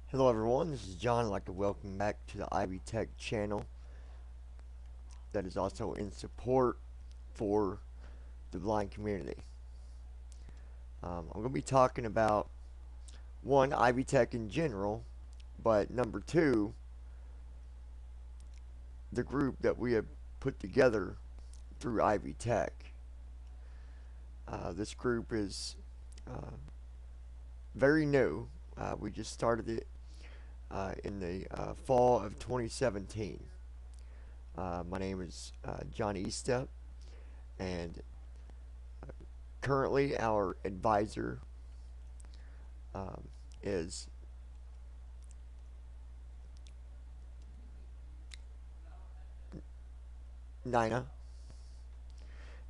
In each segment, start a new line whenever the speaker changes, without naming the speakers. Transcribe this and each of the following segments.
Hello everyone, this is John. I'd like to welcome you back to the Ivytech channel that is also in support for the blind community. I'm going to be talking about one, Ivytech in general, but number two, the group that we have put together through Ivytech. This group is very new. We just started it in the fall of 2017. My name is John Estep, and currently our advisor is Nina,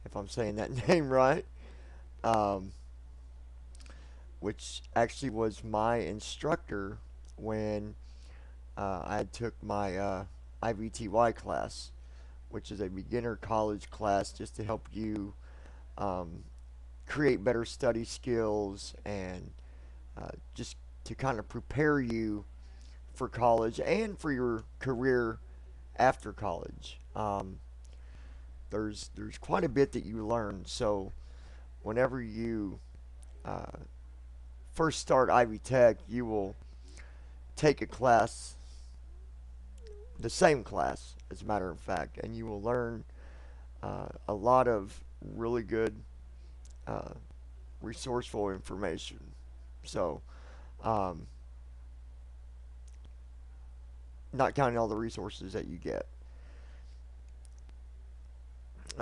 if I'm saying that name right, um, which actually was my instructor when I took my IVTY class, which is a beginner college class just to help you um, create better study skills and just to kind of prepare you for college and for your career after college. There's quite a bit that you learn. So whenever you uh, first start Ivy Tech, you will take a class, the same class, as a matter of fact, and you will learn a lot of really good, uh, resourceful information. So, um, not counting all the resources that you get.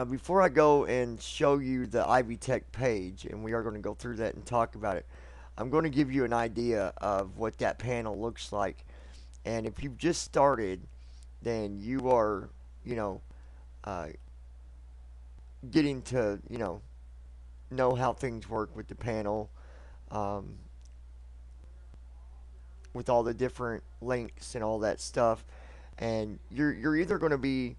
Before I go and show you the Ivy Tech page, and we are going to go through that and talk about it, I'm going to give you an idea of what that panel looks like. And if you've just started, then you are, you know, uh, getting to, know how things work with the panel, um, with all the different links and all that stuff. And you're either going to be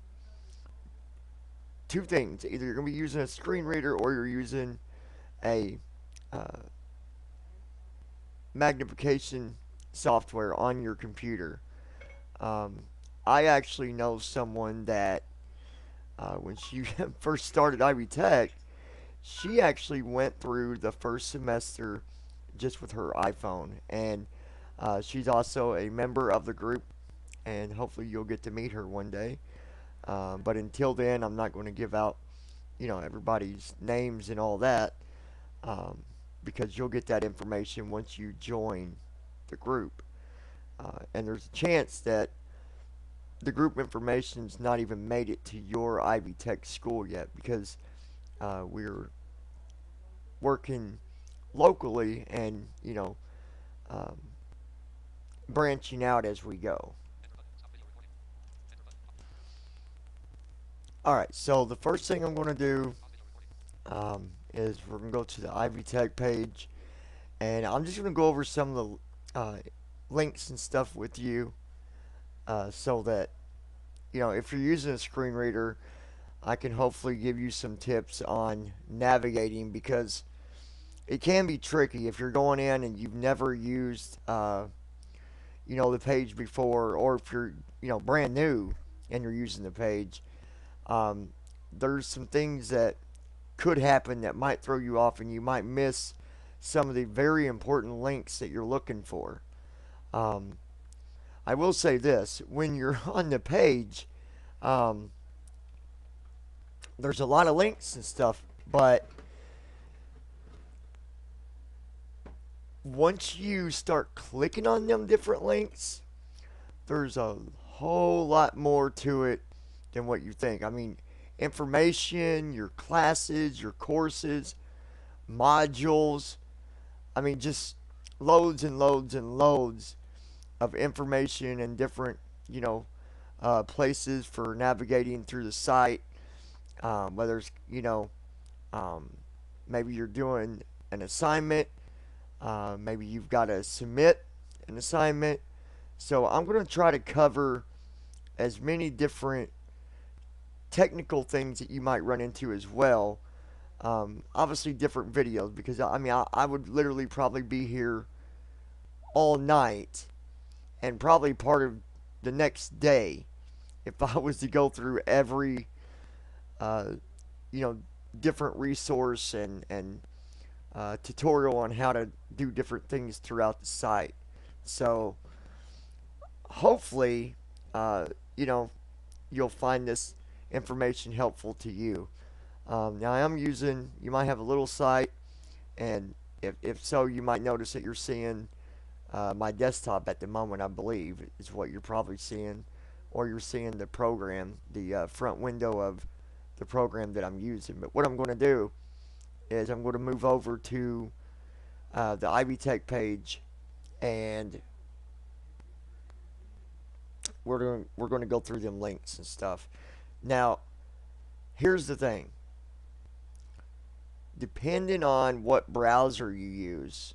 two things. Either you're going to be using a screen reader or you're using a uh, magnification software on your computer. Um, I actually know someone that when she first started Ivy Tech, she actually went through the first semester just with her iPhone, and she's also a member of the group, and hopefully you'll get to meet her one day. But until then, I'm not going to give out, everybody's names and all that, um, because you'll get that information once you join the group. And there's a chance that the group information's not even made it to your Ivy Tech school yet because we're working locally and um, branching out as we go. All right, so the first thing I'm going to do is we're going to go to the Ivy Tech page, and I'm just going to go over some of the links and stuff with you, so that if you're using a screen reader, I can hopefully give you some tips on navigating because it can be tricky if you're going in and you've never used the page before, or if you're brand new and you're using the page. um, there's some things that could happen that might throw you off, and you might miss some of the very important links that you're looking for. um, I will say this: when you're on the page, um, there's a lot of links and stuff, but once you start clicking on them different links, there's a whole lot more to it than what you think. I mean, information, your classes, your courses, modules. I mean, just loads and loads and loads of information and different, places for navigating through the site. Whether it's, um, maybe you're doing an assignment, maybe you've got to submit an assignment. So I'm going to try to cover as many different technical things that you might run into as well. Obviously, different videos because I mean, I would literally probably be here all night and probably part of the next day if I was to go through every uh, you know different resource and tutorial on how to do different things throughout the site. So hopefully, uh, you know, you'll find this information helpful to you. Now I'm using. You might have a little site, and if so, you might notice that you're seeing my desktop at the moment. I believe is what you're probably seeing, or you're seeing the program, the front window of the program that I'm using. But what I'm going to do is I'm going to move over to the Ivytech page, and we're going to go through them links and stuff. Now, here's the thing. Depending on what browser you use,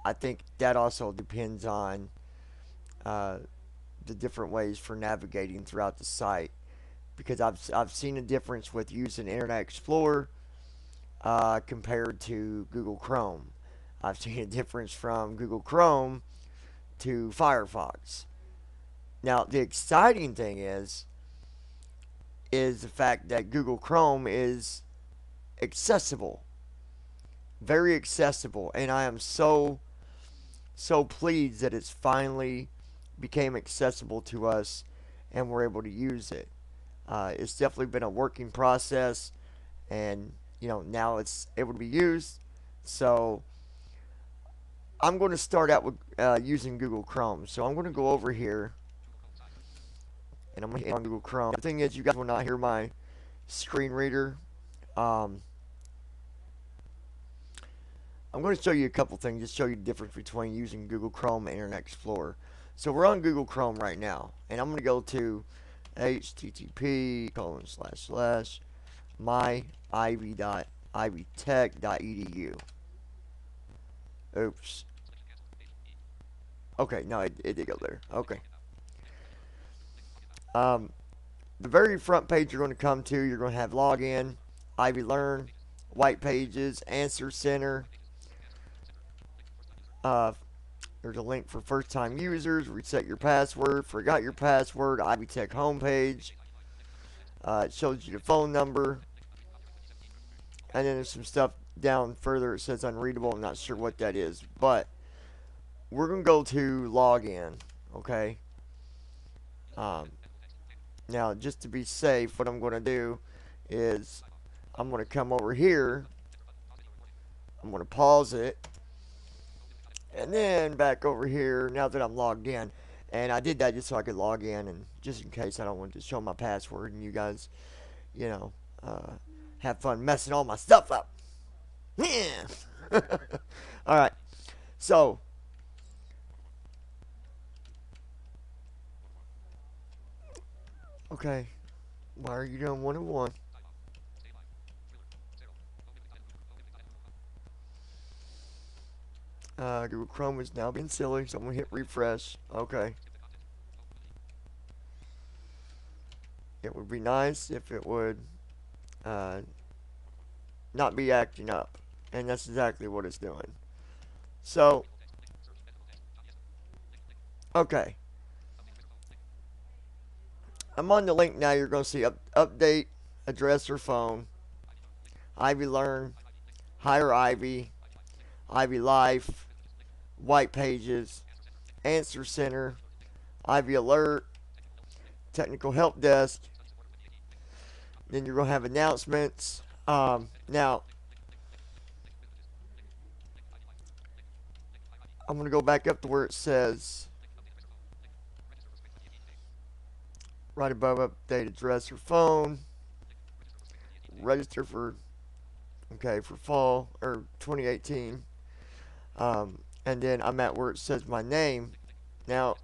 I think that also depends on uh, the different ways for navigating throughout the site. Because I've seen a difference with using Internet Explorer compared to Google Chrome. I've seen a difference from Google Chrome to Firefox. Now, the exciting thing is the fact that Google Chrome is accessible, very accessible, and I am so pleased that it's finally became accessible to us and we're able to use it. It's definitely been a working process, and now it's able to be used. So I'm going to start out with using Google Chrome. So I'm going to go over here and I'm going to hit on Google Chrome. The thing is, you guys will not hear my screen reader. Um, I'm going to show you a couple things, just show you the difference between using Google Chrome and Internet Explorer. So we're on Google Chrome right now, and I'm going to go to http://myiv.ivytech.edu. Oops. Okay, no, it did go there. Okay. The very front page you're going to come to, you're going to have login, Ivy Learn, white pages, answer center. There's a link for first time users, reset your password, forgot your password, Ivytech homepage. It shows you the phone number. And then there's some stuff down further. It says unreadable. I'm not sure what that is. But we're going to go to login. Okay. Now, just to be safe, what I'm going to do is I'm going to come over here. I'm going to pause it. And then back over here, now that I'm logged in. And I did that just so I could log in, and just in case I don't want to show my password and you guys, have fun messing all my stuff up. Yeah. Alright. So, okay. Why are you doing 1 and 1? Google Chrome is now being silly, so I'm going to hit refresh. Okay. It would be nice if it would not be acting up. And that's exactly what it's doing. So, okay. I'm on the link now. You're going to see update, address or phone, Ivy Learn, Hire Ivy, Ivy Life, white pages, answer center, Ivy Alert, technical help desk. Then you're going to have announcements. Now, I'm going to go back up to where it says right above update address or phone, register for fall or 2018. And then I'm at where it says my name. Now,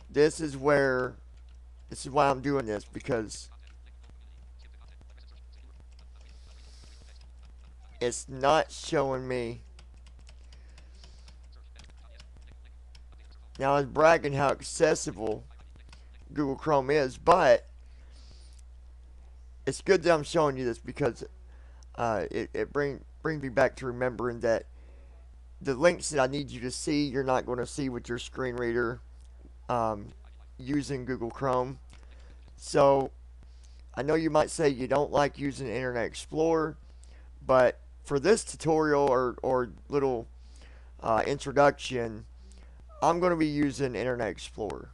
this is why I'm doing this, because it's not showing me. Now, I was bragging how accessible Google Chrome is, but it's good that I'm showing you this, because it brings me back to remembering that the links that I need you to see, you're not going to see with your screen reader um, using Google Chrome. So I know you might say you don't like using Internet Explorer, but for this tutorial or little introduction, I'm going to be using Internet Explorer,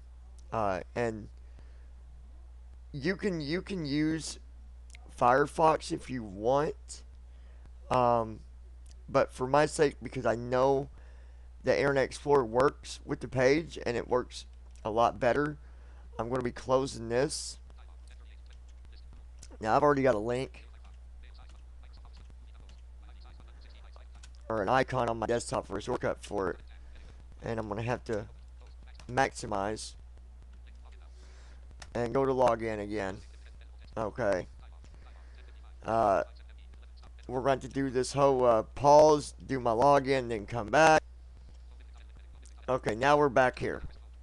and you can use Firefox if you want, um, but for my sake, because I know that Internet Explorer works with the page and it works a lot better, I'm going to be closing this. Now I've already got a link or an icon on my desktop for a shortcut for it, and I'm going to have to maximize and go to login again. Okay. Uh, we're going to do this whole pause, do my login, then come back. Okay, now we're back here.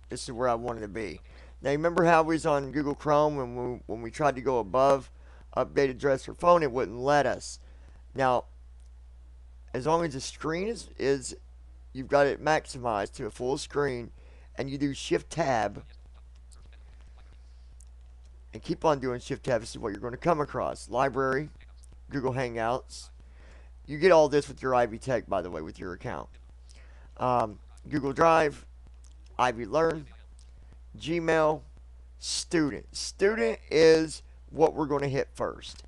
This is where I wanted to be. Now, remember how we was on Google Chrome when we tried to go above update address for phone, it wouldn't let us. Now, as long as the screen is you've got it maximized to a full screen, and you do Shift Tab, and keep on doing Shift Tab, this is what you're going to come across. Library, Google Hangouts. You get all this with your Ivytech, by the way, with your account. Google Drive, Ivy Learn, Gmail, Student. Student is what we're going to hit first.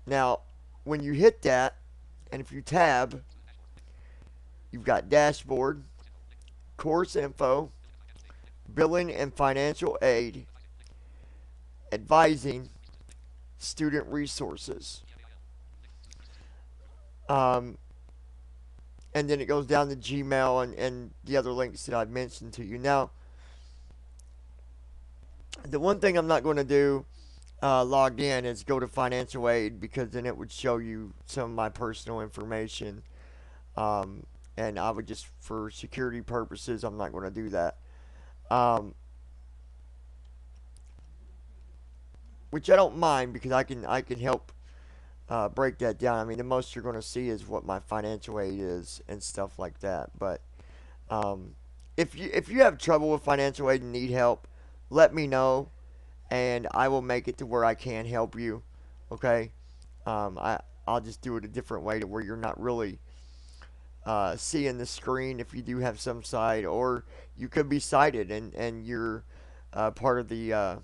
Now, when you hit that, and if you tab, you've got Dashboard, Course Info, Billing and Financial Aid, Advising, Student Resources. And then it goes down to Gmail and the other links that I've mentioned to you. Now, the one thing I'm not going to do logged in is go to financial aid, because then it would show you some of my personal information. And I would just, for security purposes, I'm not going to do that. Which I don't mind, because I can help break that down. I mean, the most you're going to see is what my financial aid is and stuff like that. But if you have trouble with financial aid and need help, let me know, and I will make it to where I can help you. Okay, I'll just do it a different way to where you're not really seeing the screen if you do have some sight, or you could be sighted and you're part of the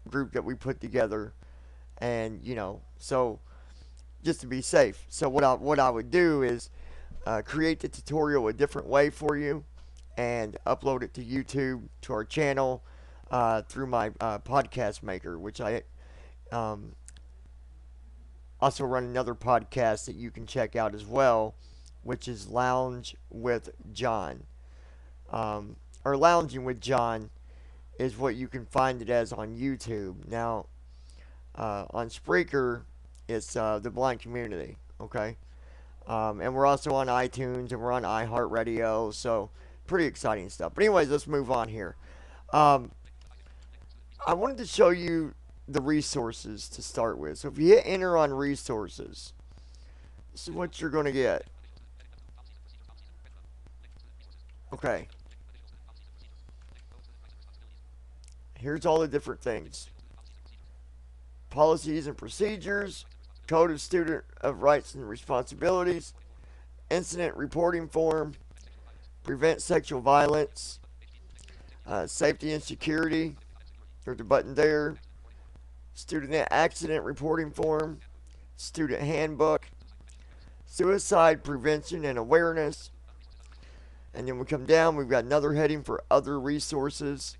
group that we put together, and so just to be safe. So what I would do is create the tutorial a different way for you and upload it to YouTube, to our channel, through my podcast maker, which I also run another podcast that you can check out as well, which is Lounge with John. Or Lounging with John is what you can find it as on YouTube. Now, on Spreaker, it's the blind community, okay? And we're also on iTunes, and we're on iHeartRadio, so pretty exciting stuff. But anyways, let's move on here. I wanted to show you the resources to start with. So if you hit enter on resources, this is what you're going to get. Okay. Here's all the different things. Policies and procedures, Code of Student of Rights and Responsibilities, Incident Reporting Form, Prevent Sexual Violence, Safety and Security, there's a button there, Student Accident Reporting Form, Student Handbook, Suicide Prevention and Awareness, and then we come down, we've got another heading for Other Resources,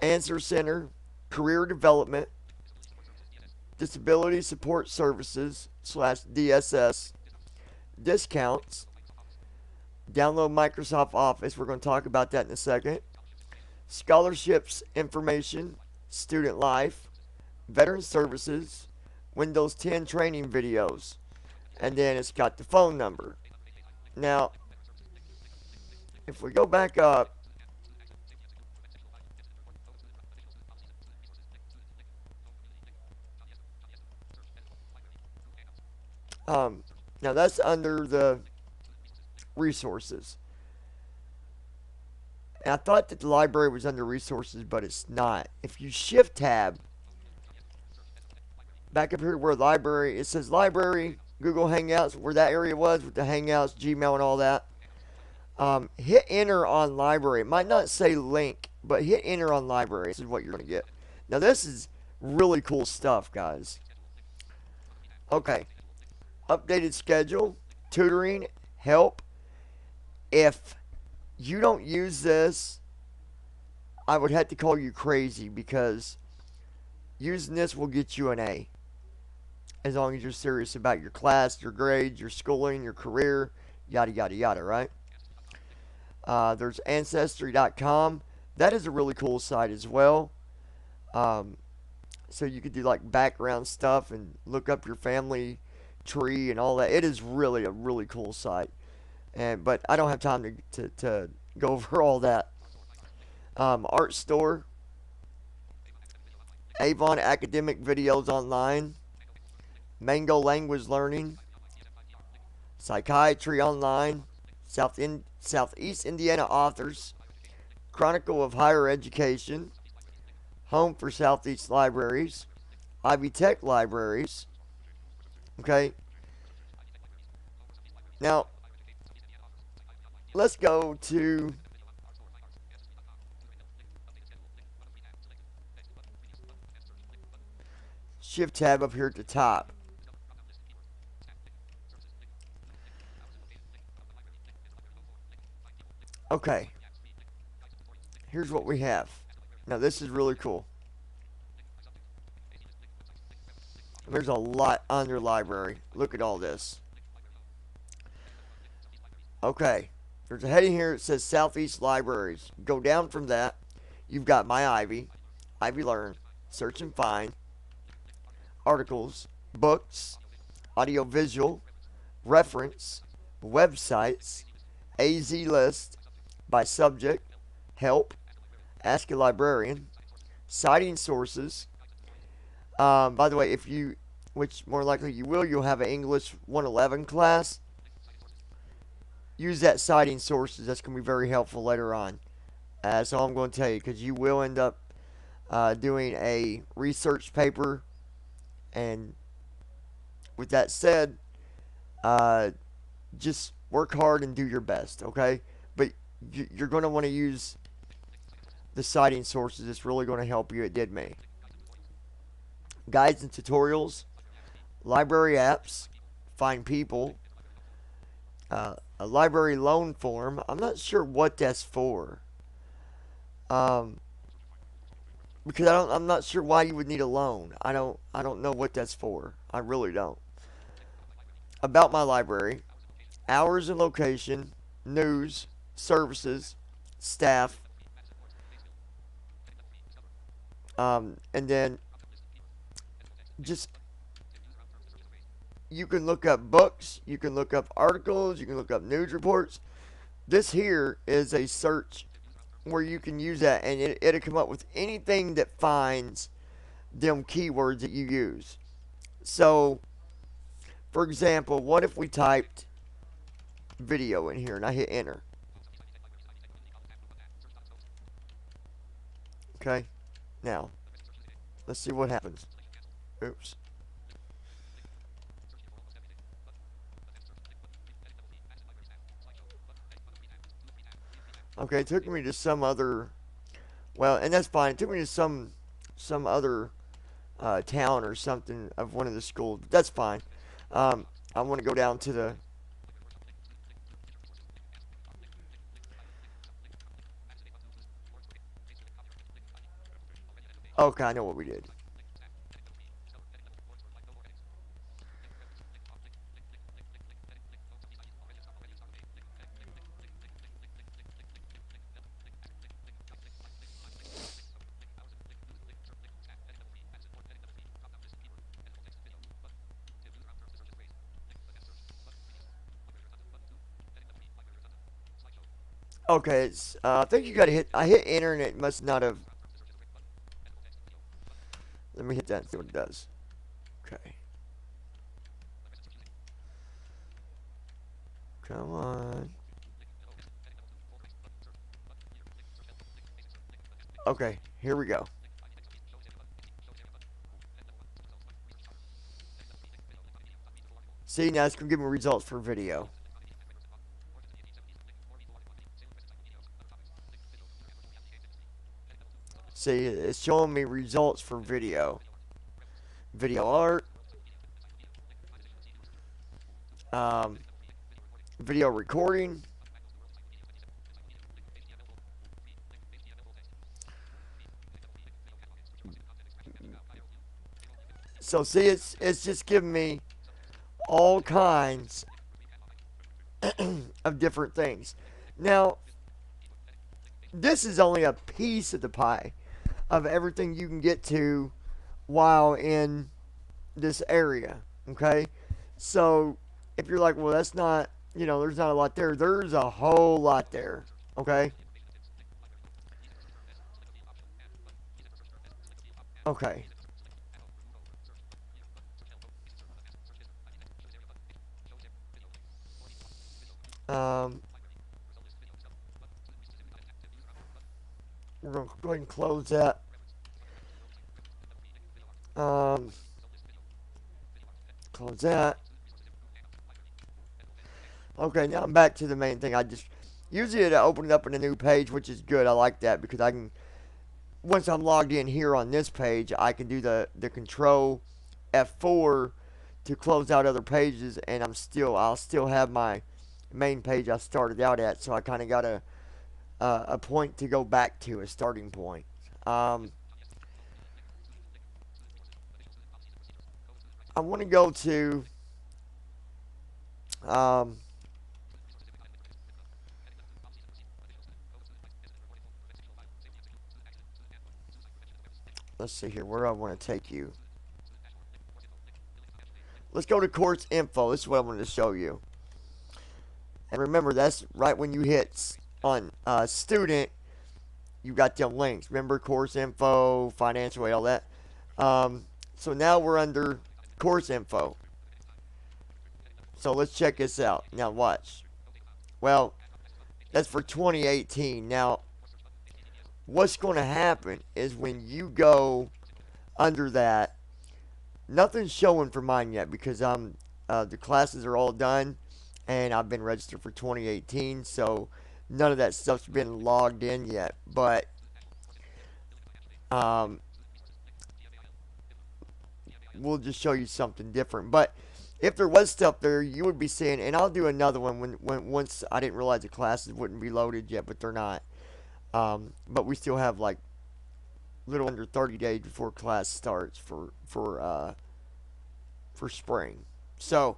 Answer Center, Career Development, Disability Support Services / DSS, Discounts, download Microsoft Office, we're going to talk about that in a second, Scholarships Information, Student Life, Veteran Services, Windows 10 training videos, and then it's got the phone number. Now, if we go back up, now that's under the resources. And I thought that the library was under resources, but it's not. If you shift tab, back up here where library, it says library, Google Hangouts, where that area was with the Hangouts, Gmail, and all that. Hit enter on library. It might not say link, but hit enter on library. This is what you're going to get. Now, this is really cool stuff, guys. Okay. Updated schedule, tutoring, help. If you don't use this, I would have to call you crazy because using this will get you an A. As long as you're serious about your class, your grades, your schooling, your career, yada, yada, yada, right? There's Ancestry.com. That is a really cool site as well. So you could do like background stuff and look up your family tree and all that. It is really a really cool site. But I don't have time to go over all that. Art Store, Avon Academic Videos Online, Mango Language Learning, Psychiatry Online, Southeast Indiana Authors, Chronicle of Higher Education, Home for Southeast Libraries, Ivytech Libraries. Okay. Now, let's go to Shift tab up here at the top. Okay. Here's what we have. Now, this is really cool. There's a lot on your library. Look at all this. Okay. There's a heading here that says Southeast Libraries. Go down from that. You've got My Ivy, Ivy Learn, Search and Find, Articles, Books, Audiovisual, Reference, Websites, AZ List, By Subject, Help, Ask a Librarian, Citing Sources. By the way, if you, which more likely you will, you'll have an English 111 class. Use that citing sources. That's going to be very helpful later on. That's all I'm going to tell you, because you will end up doing a research paper. And with that said, just work hard and do your best, okay? But you're going to want to use the citing sources. It's really going to help you. It did me. Guides and tutorials, library apps, find people, a library loan form. I'm not sure what that's for. Because I'm not sure why you would need a loan. I don't know what that's for. I really don't. About my library, hours and location, news, services, staff, and then just you can look up books, you can look up articles, you can look up news reports. This here is a search where you can use that, and it'll come up with anything that finds them keywords that you use. So, for example, what if we typed video in here and I hit enter? Okay, now let's see what happens. Oops. Okay, it took me to some other, well, and that's fine. It took me to some other town or something of one of the schools. That's fine. I want to go down to the. Okay, I know what we did. Okay, it's. I think you gotta hit. I hit enter and it must not have. Let me hit that and see what it does. Okay. Come on. Okay, here we go. See, now it's going to give me results for video. See, it's showing me results for video. Video art, um, video recording. So see, it's just giving me all kinds of different things. Now, this is only a piece of the pie of everything you can get to while in this area. Okay, so if you're like, well, that's not, there's not a lot there. There's a whole lot there. Okay. Okay. Um, we're gonna go ahead and close that. Um, close that. Okay, now I'm back to the main thing. I just usually it open it up in a new page, which is good. I like that because I can, once I'm logged in here on this page, I can do the control F4 to close out other pages, and I'll still have my main page I started out at. So I kind of got a point to go back to, a starting point. Um, I want to go to um, let's see here, where do I want to take you? Let's go to course info. This is what I wanted to show you. And remember, that's right when you hit on student, you got them links. Remember, course info, financial aid, all that. So now we're under course info. So let's check this out. Now watch. Well, that's for 2018. Now, what's going to happen is when you go under that, nothing's showing for mine yet because the classes are all done and I've been registered for 2018, so none of that stuff's been logged in yet. But um, we'll just show you something different. But if there was stuff there, you would be seeing, and I'll do another one when once I didn't realize the classes wouldn't be loaded yet, but they're not. But we still have like little under 30 days before class starts for spring. So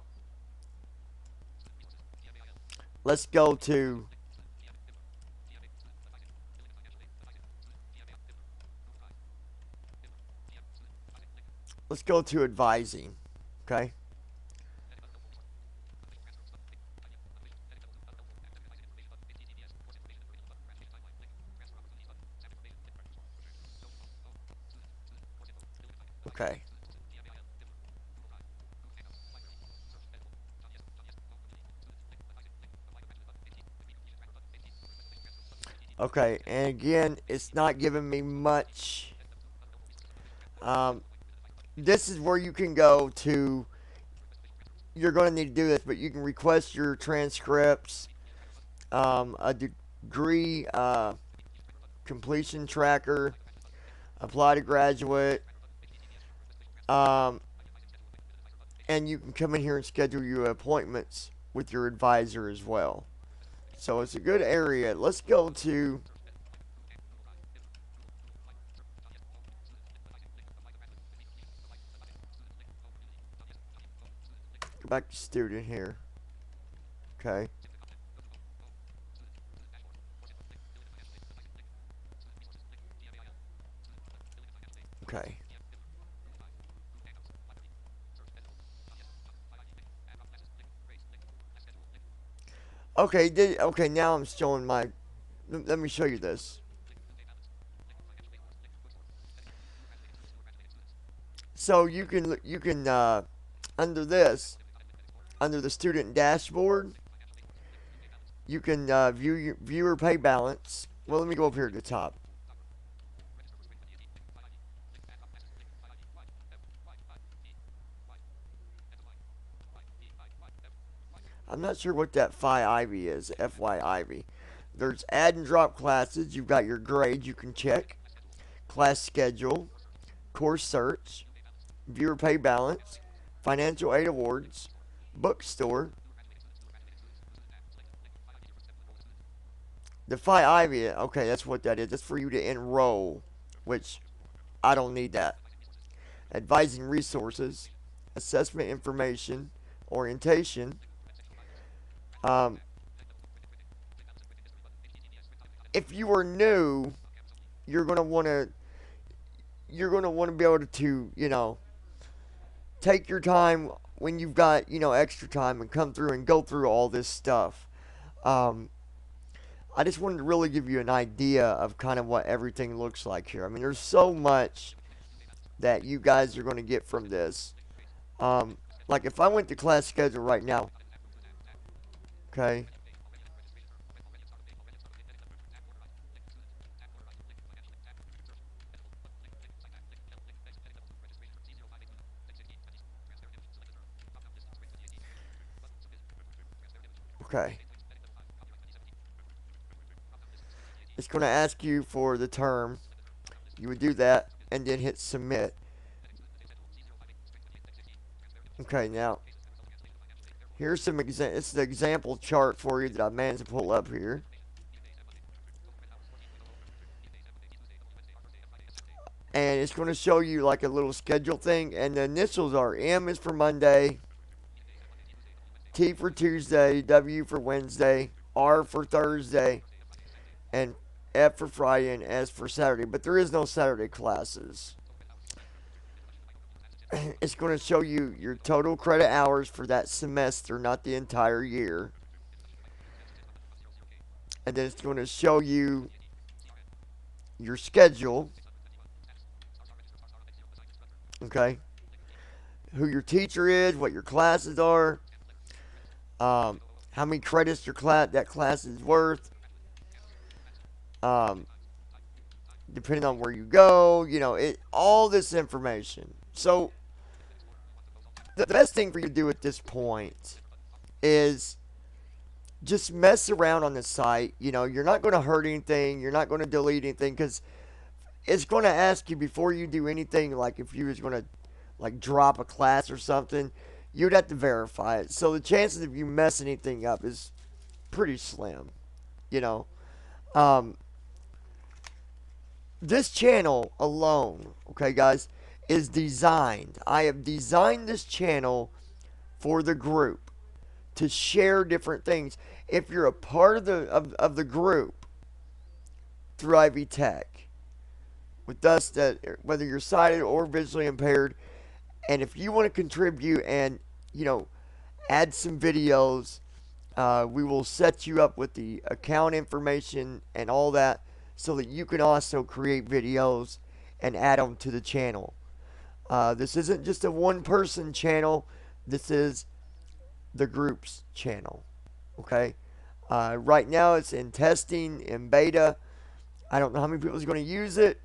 let's go to advising. Okay. Okay. Okay, and again, it's not giving me much. Um, this is where you can go to. You're going to need to do this, but you can request your transcripts, a degree completion tracker, apply to graduate, um, and you can come in here and schedule your appointments with your advisor as well. So it's a good area. Let's go to go back to student here. Okay. Okay. Okay, now I'm showing my. Let me show you this. So you can under this, under the student dashboard, you can view your viewer pay balance. Well, let me go up here to the top. I'm not sure what that Phi Ivy is. FY Ivy. There's add and drop classes. You've got your grades you can check. Class schedule. Course search. Viewer pay balance. Financial aid awards. Bookstore. The Phi Ivy. Okay, that's what that is. That's for you to enroll. Which I don't need that. Advising resources. Assessment information. Orientation. Um, if you are new, you're gonna want to be able to take your time when you've got extra time and come through and go through all this stuff. Um, I just wanted to really give you an idea of kind of what everything looks like here. I mean, there's so much that you guys are going to get from this. Um, like if I went to class schedule right now, okay. Okay. It's going to ask you for the term. You would do that and then hit submit. Okay, now here's some it's the example chart for you that I managed to pull up here. And it's going to show you like a little schedule thing, and the initials are M is for Monday, T for Tuesday, W for Wednesday, R for Thursday, and F for Friday, and S for Saturday. But there is no Saturday classes. It's going to show you your total credit hours for that semester, not the entire year. And then it's going to show you your schedule. Okay. Who your teacher is, what your classes are, how many credits that class is worth, depending on where you go, all this information. So the best thing for you to do at this point is just mess around on the site. You're not going to hurt anything. You're not going to delete anything, because it's going to ask you before you do anything. Like if you was going to like drop a class or something, you'd have to verify it. So the chances of you messing anything up is pretty slim. This channel alone, okay, guys, is designed. I have designed this channel for the group to share different things. If you're a part of the group through Ivytech, with us, that whether you're sighted or visually impaired, and if you want to contribute and add some videos, we will set you up with the account information and all that, so that you can also create videos and add them to the channel. This isn't just a one-person channel. This is the group's channel. Okay. Right now it's in testing, in beta. I don't know how many people is going to use it,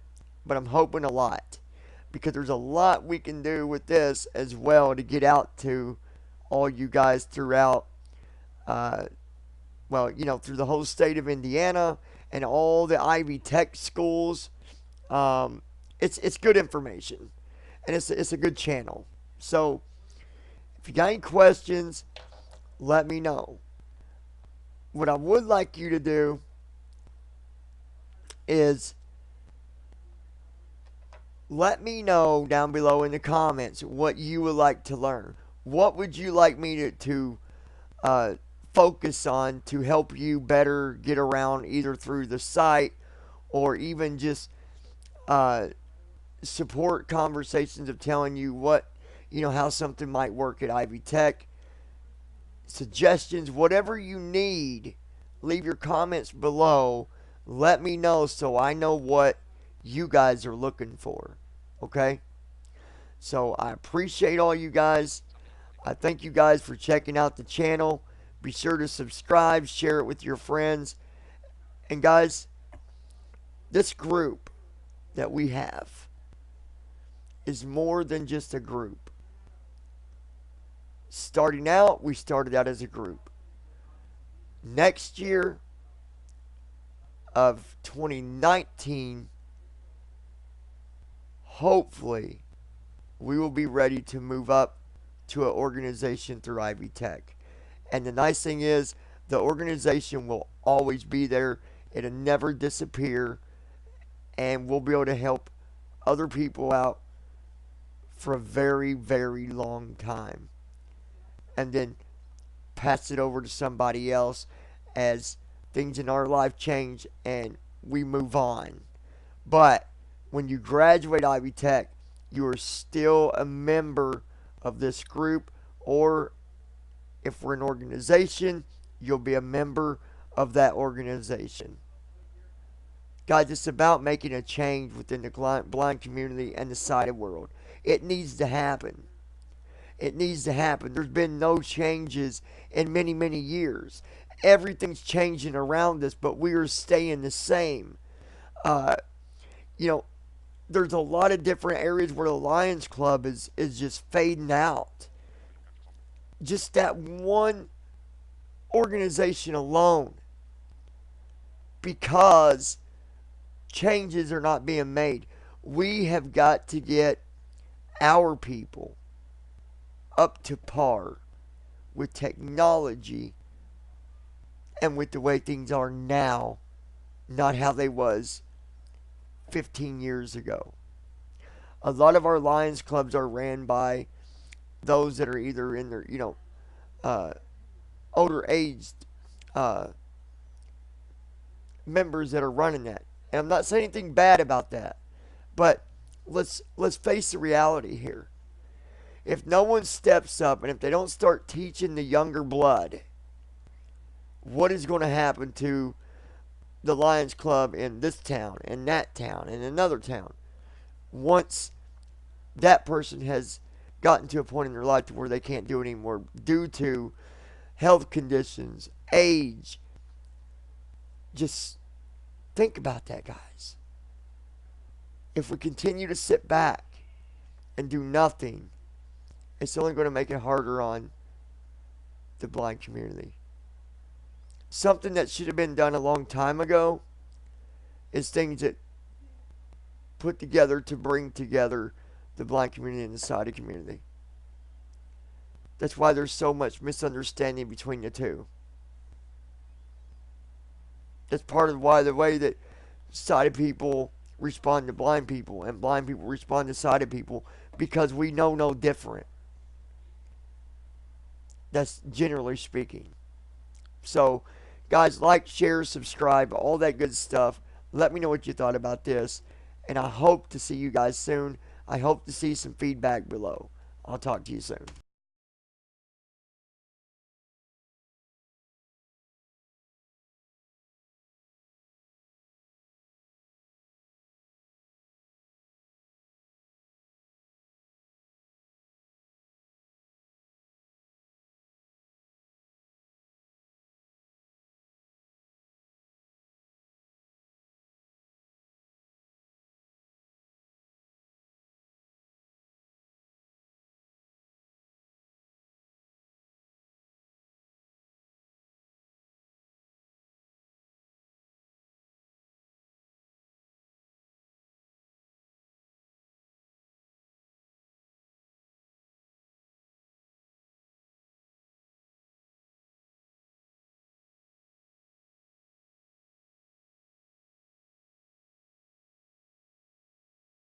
but I'm hoping a lot, because there's a lot we can do with this as well to get out to all you guys throughout, through the whole state of Indiana and all the Ivytech schools. It's good information, and it's a good channel. So if you got any questions, let me know. What I would like you to do is let me know down below in the comments what you would like to learn. What would you like me to focus on to help you better get around, either through the site or even just support conversations of telling you how something might work at Ivytech. Suggestions, whatever you need, leave your comments below. Let me know so I know what you guys are looking for. Okay? So I appreciate all you guys. I thank you guys for checking out the channel. Be sure to subscribe, share it with your friends. And guys, this group that we have is more than just a group. Starting out, we started out as a group. Next year of 2019, hopefully, we will be ready to move up to an organization through Ivytech. And the nice thing is, the organization will always be there. It'll never disappear. And we'll be able to help other people out for a very, very long time. And then pass it over to somebody else as things in our life change and we move on. But when you graduate Ivy Tech, you are still a member of this group, or if we're an organization, you'll be a member of that organization. Guys, it's about making a change within the blind community and the sighted world. It needs to happen. It needs to happen. There's been no changes in many, many years. Everything's changing around us, but we are staying the same. Uh, you know, there's a lot of different areas where the Lions Club is just fading out. Just that one organization alone, because changes are not being made. We have got to get our people up to par with technology and with the way things are now, not how they was 15 years ago. A lot of our Lions clubs are ran by those that are either in their, uh, older aged uh, members that are running that. And I'm not saying anything bad about that, but let's face the reality here. If no one steps up and if they don't start teaching the younger blood, what is going to happen to the Lions Club in this town and that town and another town once that person has gotten to a point in their life to where they can't do it anymore due to health conditions, age? Just think about that, guys. If we continue to sit back and do nothing, it's only going to make it harder on the blind community. Something that should have been done a long time ago is things that put together to bring together the blind community and the sighted community. That's why there's so much misunderstanding between the two. That's part of why the way that sighted people respond to blind people and blind people respond to sighted people, because we know no different. That's generally speaking. So, guys, like, share, subscribe, all that good stuff. Let me know what you thought about this. And I hope to see you guys soon. I hope to see some feedback below. I'll talk to you soon.